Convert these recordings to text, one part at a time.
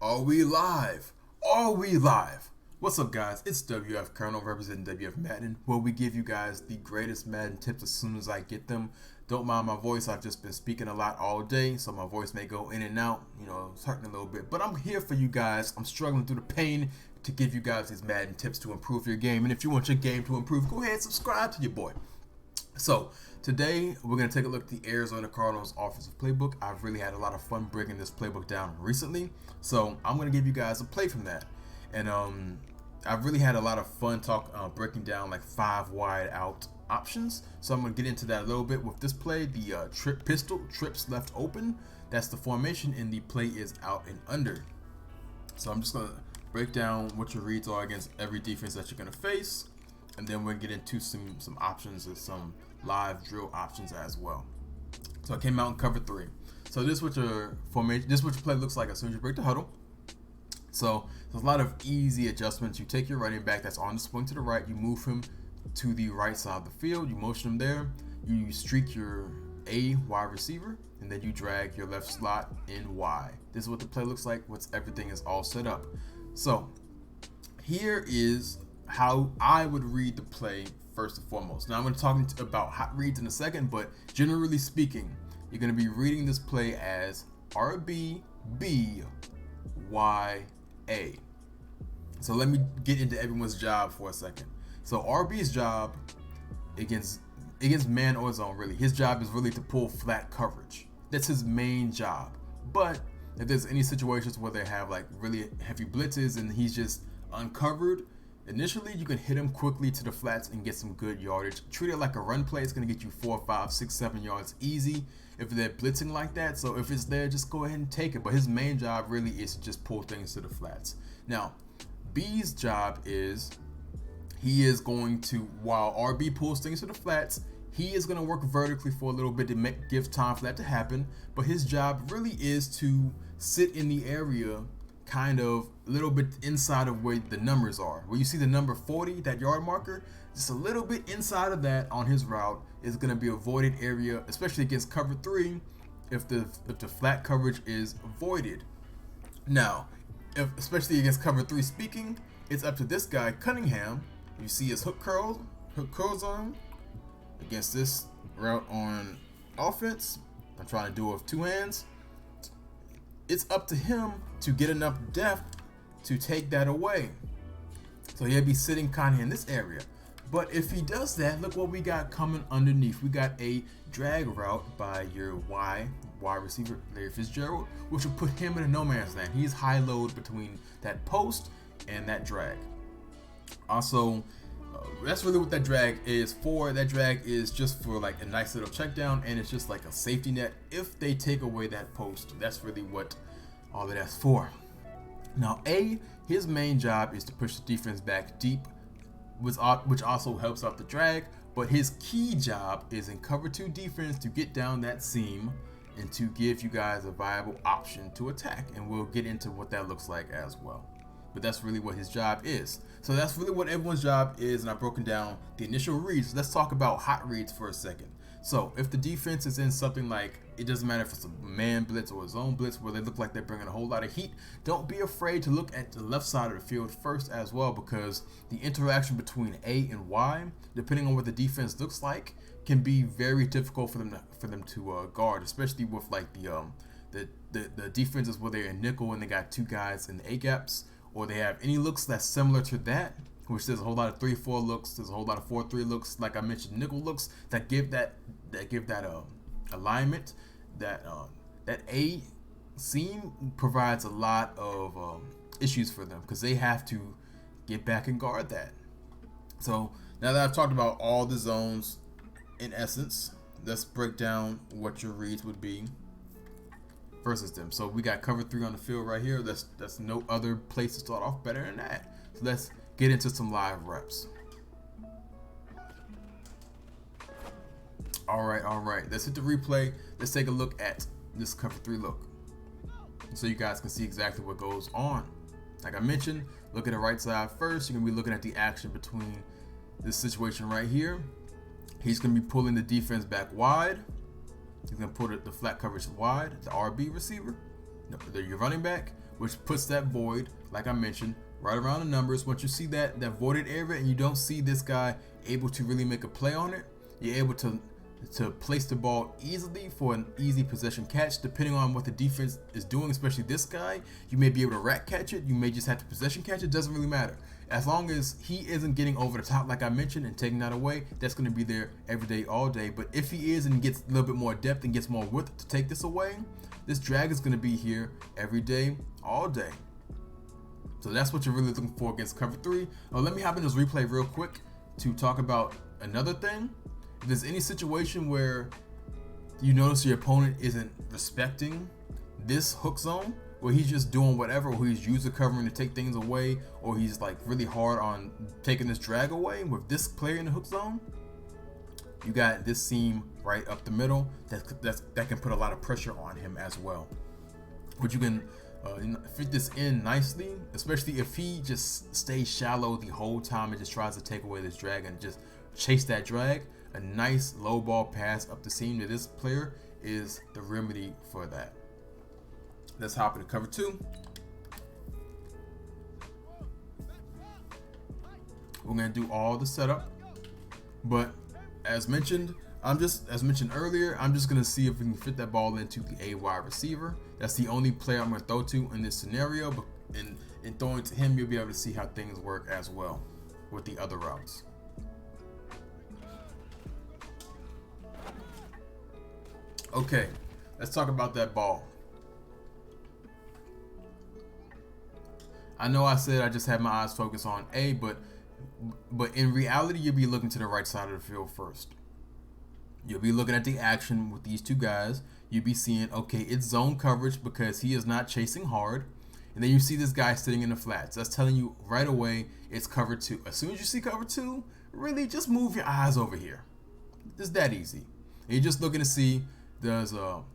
Are we live? Are we live? What's up, guys? It's WF Colonel representing WF Madden, where we give you guys the greatest Madden tips as soon as I get them. Don't mind my voice. I've just been speaking a lot all day, so my voice may go in and out. It's hurting a little bit, but I'm here for you guys. I'm struggling through the pain to give you guys these Madden tips to improve your game. And if you want your game to improve, go ahead and subscribe to your boy. So today we're going to take a look at the Arizona Cardinals offensive playbook. I've really had a lot of fun breaking this playbook down recently, so I'm going to give you guys a play from that. And I've really had a lot of fun breaking down like 5 wide out options. So I'm going to get into that a little bit with this play. The trip pistol trips left open. That's the formation, and the play is out and under. So I'm just going to break down what your reads are against every defense that you're going to face, and then we'll get into some options and some live drill options as well. So I came out in cover 3. So this is what your formation, this is what your play looks like as soon as you break the huddle. So there's a lot of easy adjustments. You take your running back that's on the swing to the right, you move him to the right side of the field, you motion him there, you streak your A wide receiver, and then you drag your left slot in Y. This is what the play looks like once everything is all set up. So here is how I would read the play first and foremost. Now I'm going to talk about hot reads in a second, but generally speaking, you're going to be reading this play as RB, B, Y, A. So let me get into everyone's job for a second. So RB's job against man or zone, really, his job is really to pull flat coverage. That's his main job. But if there's any situations where they have like really heavy blitzes and he's just uncovered, initially you can hit him quickly to the flats and get some good yardage. Treat it like a run play. It's going to get you 4, 5, 6, 7 yards easy if they're blitzing like that. So if it's there, just go ahead and take it. But his main job really is to just pull things to the flats. Now, B's job is he is going to, while RB pulls things to the flats, he is going to work vertically for a little bit to give time for that to happen. But his job really is to sit in the area kind of a little bit inside of where the numbers are. Where you see the number 40, that yard marker, just a little bit inside of that on his route is going to be a voided area, especially against cover 3 if the flat coverage is voided. Now, especially against cover 3 speaking, it's up to this guy, Cunningham. You see his hook curls on against this route on offense. I'm trying to do it with 2 hands. It's up to him to get enough depth to take that away. So he'll be sitting kind of in this area. But if he does that, look what we got coming underneath. We got a drag route by your wide receiver, Larry Fitzgerald, which will put him in a no man's land. He's high load between that post and that drag. Also, that's really what that drag is for. That drag is just for like a nice little check down, and it's just like a safety net if they take away that post. That's really what all of that's for. Now A, his main job is to push the defense back deep, which also helps out the drag, but his key job is in cover 2 defense to get down that seam and to give you guys a viable option to attack, and we'll get into what that looks like as well. But that's really what his job is. So that's really what everyone's job is, and I've broken down the initial reads. Let's talk about hot reads for a second. So if the defense is in something like, it doesn't matter if it's a man blitz or a zone blitz where they look like they're bringing a whole lot of heat, don't be afraid to look at the left side of the field first as well, because the interaction between A and Y, depending on what the defense looks like, can be very difficult for them to guard, especially with like the defenses where they're in nickel and they got 2 guys in the A gaps, or they have any looks that's similar to that, which there's a whole lot of 3-4 looks, there's a whole lot of 4-3 looks, like I mentioned, nickel looks that give that alignment. That A seam provides a lot of issues for them because they have to get back and guard that. So now that I've talked about all the zones, in essence, let's break down what your reads would be versus them. So we got cover 3 on the field right here. That's no other place to start off better than that. So let's get into some live reps. All right. Let's hit the replay. Let's take a look at this cover 3 look, so you guys can see exactly what goes on. Like I mentioned, look at the right side first. You're gonna be looking at the action between this situation right here. He's gonna be pulling the defense back wide. He's gonna put the flat coverage wide, the RB receiver, your running back, which puts that void, like I mentioned, right around the numbers. Once you see that voided area and you don't see this guy able to really make a play on it, you're able to place the ball easily for an easy possession catch. Depending on what the defense is doing, especially this guy, you may be able to rack catch it, you may just have to possession catch it. Doesn't really matter. As long as he isn't getting over the top, like I mentioned, and taking that away, that's going to be there every day, all day. But if he is and gets a little bit more depth and gets more width to take this away, this drag is going to be here every day, all day. So that's what you're really looking for against cover 3. Let me hop in this replay real quick to talk about another thing. If there's any situation where you notice your opponent isn't respecting this hook zone, where he's just doing whatever, or he's user covering to take things away, or he's like really hard on taking this drag away with this player in the hook zone, you got this seam right up the middle that can put a lot of pressure on him as well. But you can fit this in nicely, especially if he just stays shallow the whole time and just tries to take away this drag and just chase that drag. A nice low ball pass up the seam to this player is the remedy for that. Let's hop into cover 2. We're gonna do all the setup, but as mentioned earlier, I'm just gonna see if we can fit that ball into the A wide receiver. That's the only player I'm gonna throw to in this scenario, but in throwing to him, you'll be able to see how things work as well with the other routes. Okay, let's talk about that ball. I know I said I just had my eyes focused on A, but in reality, you'll be looking to the right side of the field first. You'll be looking at the action with these two guys. You'll be seeing, okay, it's zone coverage because he is not chasing hard. And then you see this guy sitting in the flats. That's telling you right away it's cover 2. As soon as you see cover 2, really just move your eyes over here. It's that easy. And you're just looking to see, does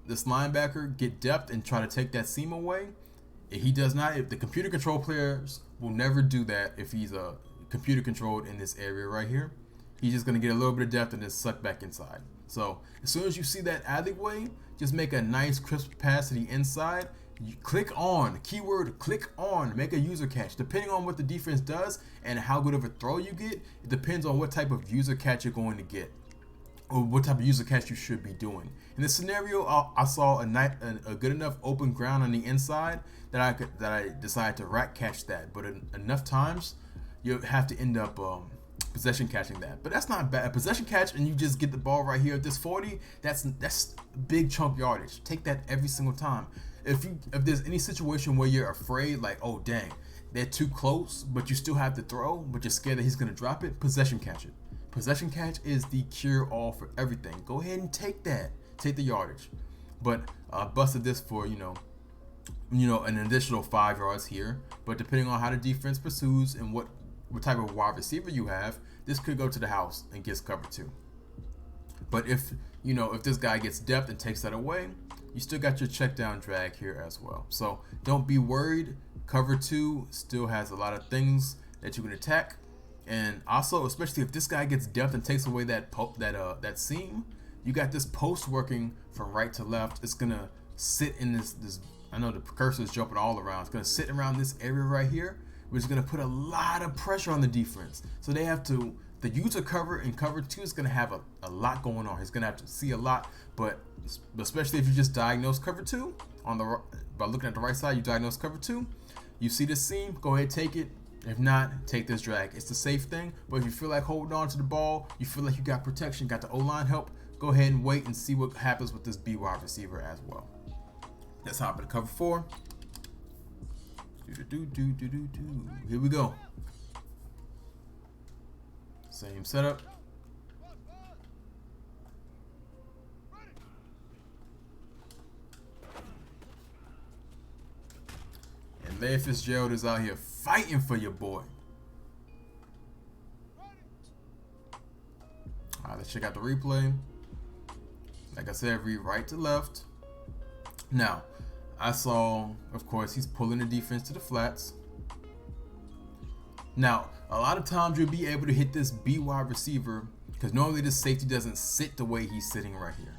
this linebacker get depth and try to take that seam away? If he does not, if the computer control players will never do that if he's computer controlled in this area right here. He's just going to get a little bit of depth and then suck back inside. So as soon as you see that alleyway, just make a nice crisp pass to the inside. You click on, keyword click on, make a user catch. Depending on what the defense does and how good of a throw you get, it depends on what type of user catch you're going to get, or what type of user catch you should be doing. In this scenario, I saw a good enough open ground on the inside that I decided to rack catch that. But enough times, you have to end up possession catching that. But that's not bad. A possession catch and you just get the ball right here at this 40. That's big chunk yardage. Take that every single time. If there's any situation where you're afraid, like, oh dang, they're too close, but you still have to throw, but you're scared that he's gonna drop it, possession catch it. Possession catch is the cure-all for everything. Go ahead and take that. Take the yardage. But I busted this for, an additional 5 yards here. But depending on how the defense pursues and what type of wide receiver you have, this could go to the house and gets cover 2. But if this guy gets depth and takes that away, you still got your check down drag here as well. So don't be worried. Cover 2 still has a lot of things that you can attack. And also, especially if this guy gets depth and takes away that seam, you got this post working from right to left. It's gonna sit in this. I know the cursor is jumping all around. It's gonna sit around this area right here, which is gonna put a lot of pressure on the defense. So they have to. The user cover in cover 2 is gonna have a lot going on. He's gonna have to see a lot, but especially if you just diagnose cover 2 by looking at the right side, you diagnose cover 2. You see the seam, go ahead, take it. If not, take this drag. It's the safe thing, but if you feel like holding on to the ball, you feel like you got protection, got the O-line help, go ahead and wait and see what happens with this B wide receiver as well. Let's hop into cover 4. Here we go. Same setup. And Larry Fitzgerald is out here fighting for your boy. Alright, let's check out the replay. Like I said, read right to left. Now, I saw, of course, he's pulling the defense to the flats. Now, a lot of times you'll be able to hit this B wide receiver because normally this safety doesn't sit the way he's sitting right here.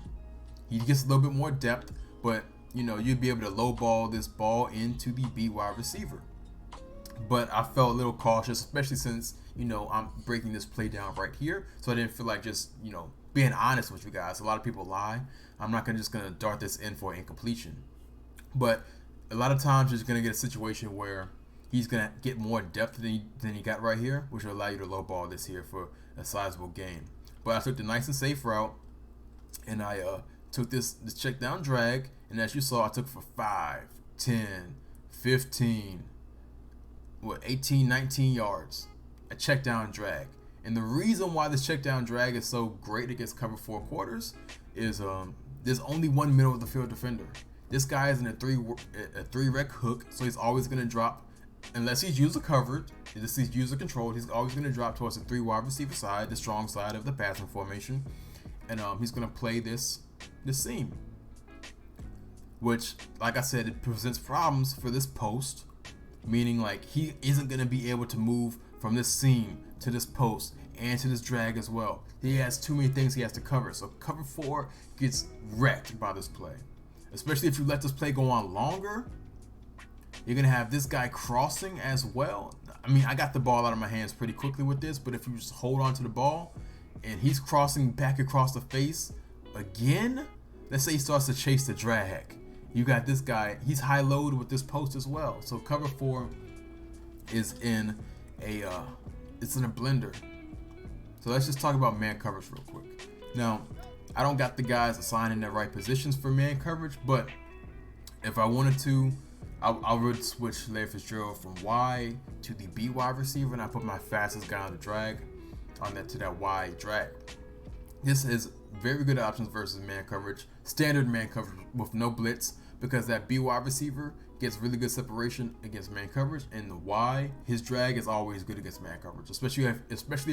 He gets a little bit more depth, but you'd be able to low ball this ball into the B wide receiver. But I felt a little cautious, especially since, I'm breaking this play down right here. So I didn't feel like just, being honest with you guys. A lot of people lie. I'm not just going to dart this in for incompletion. But a lot of times you're going to get a situation where he's going to get more depth than he got right here, which will allow you to low ball this here for a sizable gain. But I took the nice and safe route, and I took this check down drag, and as you saw, I took for 5, 10, 15, 18, 19 yards. A check down drag. And the reason why this check down drag is so great against cover 4 quarters is there's only one middle of the field defender. This guy is in a three rec hook, so he's always going to drop, unless he's user covered, unless he's user controlled, he's always going to drop towards the 3 wide receiver side, the strong side of the passing formation, and he's going to play this seam, which, like I said, it presents problems for this post, meaning like he isn't going to be able to move from this seam to this post and to this drag as well. He has too many things he has to cover, so cover 4 gets wrecked by this play. Especially if you let this play go on longer, you're going to have this guy crossing as well. I mean, I got the ball out of my hands pretty quickly with this, but if you just hold on to the ball and he's crossing back across the face again, let's say he starts to chase the drag. You got this guy, he's high load with this post as well. So cover 4 is in a blender. So let's just talk about man coverage real quick. Now, I don't got the guys assigned in the right positions for man coverage, but if I wanted to, I would switch Larry Fitzgerald from Y to the B wide receiver, and I put my fastest guy on the drag to that Y drag. This is very good options versus man coverage, standard man coverage with no blitz, because that B wide receiver gets really good separation against man coverage, and the Y, his drag is always good against man coverage, especially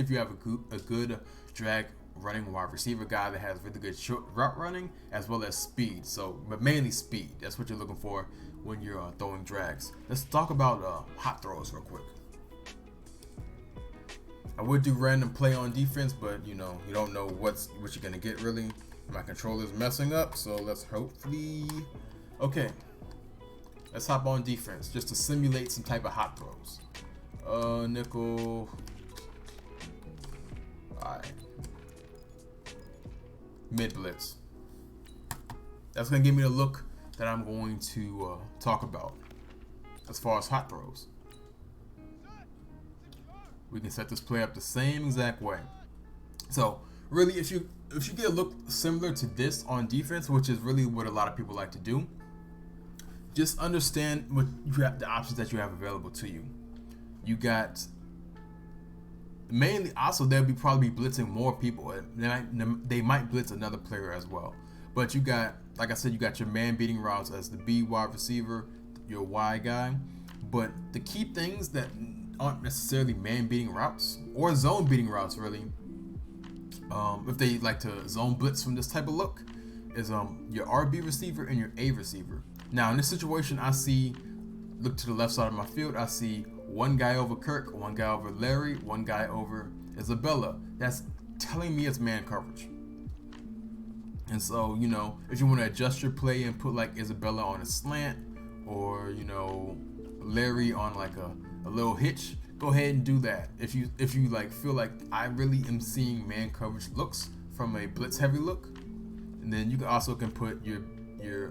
if you have a good drag running wide receiver guy that has really good short route running as well as speed. So, but mainly speed. That's what you're looking for when you're throwing drags. Let's talk about hot throws real quick. I would do random play on defense, but you don't know what you're gonna get really. My controller's messing up, so let's hopefully. Okay, let's hop on defense just to simulate some type of hot throws. Nickel. Alright. Mid blitz. That's gonna give me the look that I'm going to talk about as far as hot throws. We can set this play up the same exact way. So really, if you get a look similar to this on defense, which is really what a lot of people like to do, just understand what you have, the options that you have available to you. You got mainly, also they'll be probably blitzing more people. They might blitz another player as well. But you got, like I said, you got your man beating routes as the B wide receiver, your Y guy. But the key things that aren't necessarily man beating routes or zone beating routes really, if they like to zone blitz from this type of look, is your RB receiver and your A receiver. Now in this situation, I see, look to the left side of my field, I see one guy over Kirk, one guy over Larry, one guy over Isabella. That's telling me it's man coverage. And so, if you want to adjust your play and put like Isabella on a slant, or Larry on like a little hitch, go ahead and do that. If you like feel like I really am seeing man coverage looks from a blitz heavy look, and then you can put your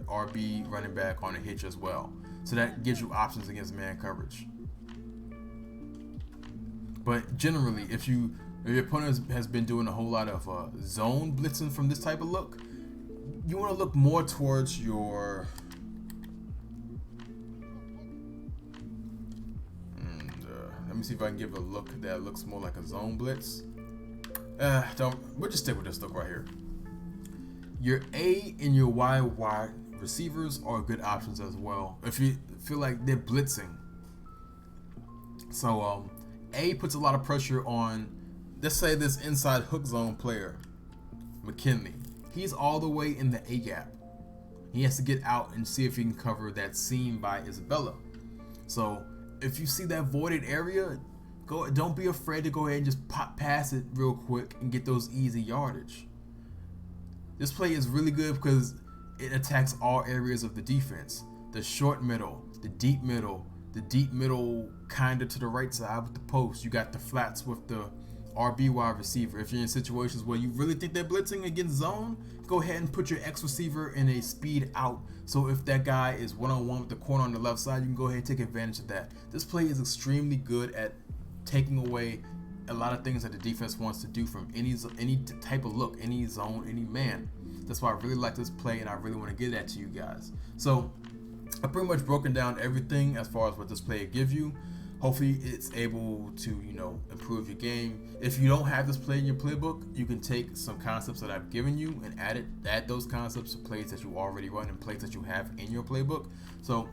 RB running back on a hitch as well. So that gives you options against man coverage. But generally, if your opponent has been doing a whole lot of zone blitzing from this type of look, you want to look more towards your let me see if I can give a look that looks more like a zone blitz. We'll just stick with this look right here. Your A and your Y wide receivers are good options as well if you feel like they're blitzing. So A puts a lot of pressure on, let's say, this inside hook zone player, McKinley. He's all the way in the A gap. He has to get out and see if he can cover that seam by Isabella. So if you see that voided area, don't be afraid to go ahead and just pop past it real quick and get those easy yardage. This play is really good because it attacks all areas of the defense. The short middle, the deep middle, kinda to the right side with the post. You got the flats with the RB wide receiver. If you're in situations where you really think they're blitzing against zone, go ahead and put your X receiver in a speed out. So if that guy is one-on-one with the corner on the left side, you can go ahead and take advantage of that. This play is extremely good at taking away a lot of things that the defense wants to do from any type of look, any zone, any man. That's why I really like this play, and I really want to give that to you guys. So I've pretty much broken down everything as far as what this play gives you. Hopefully it's able to, improve your game. If you don't have this play in your playbook, you can take some concepts that I've given you and add those concepts to plays that you already run and plays that you have in your playbook. So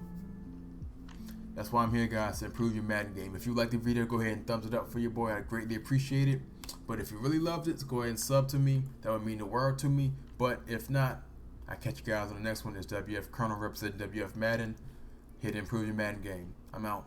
that's why I'm here, guys, to improve your Madden game. If you like the video, go ahead and thumbs it up for your boy. I greatly appreciate it. But if you really loved it, go ahead and sub to me. That would mean the world to me. But if not, I catch you guys on the next one. It's WF Colonel representing WF Madden, here to improve your Madden game. I'm out.